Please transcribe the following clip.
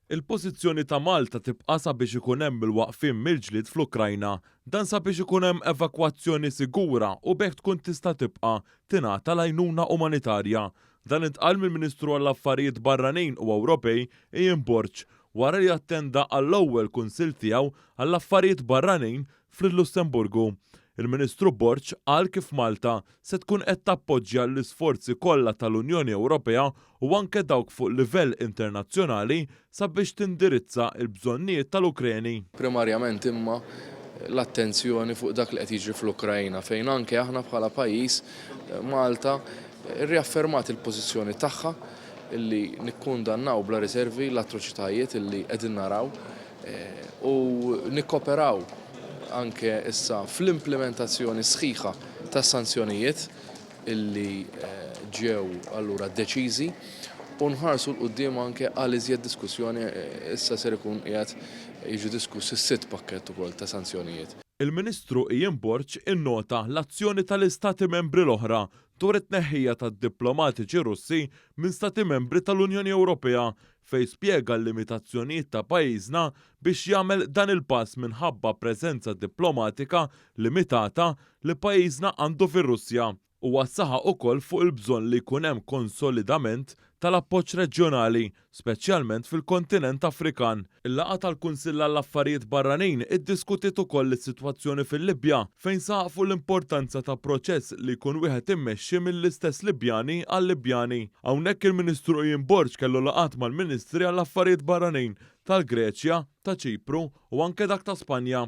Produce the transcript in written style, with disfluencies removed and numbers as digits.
Il-pożizzjoni ta' Malta tibqa' sabiex ikun hemm il-waqfien mill-ġlied fl-Ukrajna, dan sabiex ikun hemm evakwazzjoni sigura u bekk tkun tista' tibqa' tingħata l-għajnuna umanitarja. Dan intqal mill-Ministru għall-Affarijiet Barranin u Ewropej Ian Borg wara li attenda għall-ewwel kunsill tiegħu għall-affarijiet barranin fil-Lussemburgu. Il-Ministru Borg qal kif Malta se tkun qed tappoġġja l-isforzi kollha tal-Unjoni Ewropea u anke dawk fuq livell internazzjonali sabiex tindirizza l-bżonnijiet tal-Ukreni. Primarjament imma l-attenzjoni fuq dak li qed jiġri fl-Ukrajna fejn anke aħna bħala pajjiż Malta rriaffermat il-pożizzjoni tagħha illi nikkundannaw bla riservi l-atroċitajiet illi qegħdin naraw u nikkoperaw anke issa fl-implementazzjoni sħiħa tas sanzjonijiet illi ġew allura deċiżi u nħarsu l-qudiem anke għal iżjed diskussjoni issa ser ikun qiegħed jiġu diskuss is-sitt pakkett ukoll ta' sanzjonijiet. Il-Ministru Ian Borg innota l-azzjoni tal-Istati membri l-oħra dwar it-tneħħija tad-diplomatiċi Russi minn Stati membri tal-Unjoni Ewropea fejn spjega l-limitazzjonijiet ta' pajjiżna biex jagħmel dan il-pass minħabba preżenza diplomatika limitata li pajjiżna għandu fir-Russja u wassaħa wkoll fuq il-bżonn li jkun hemm konsolidament tal-appoġġ reġjonali, speċjalment fil-kontinent Afrikan. Il-laqgħa tal-Kunsill għall-Affarijiet Barranin iddiskutiet ukoll is-sitwazzjoni fil-Libja fejn saqfu l-importanza ta' proċess li jkun wieħed immexxi mill-istess Libjani għall-Libjani. Hawnhekk il-Ministru Ian Borg kellu laqgħat mal-Ministri għall-Affarijiet Barranin tal-Greċja, ta' Ċipru u anke dak ta' Spanja.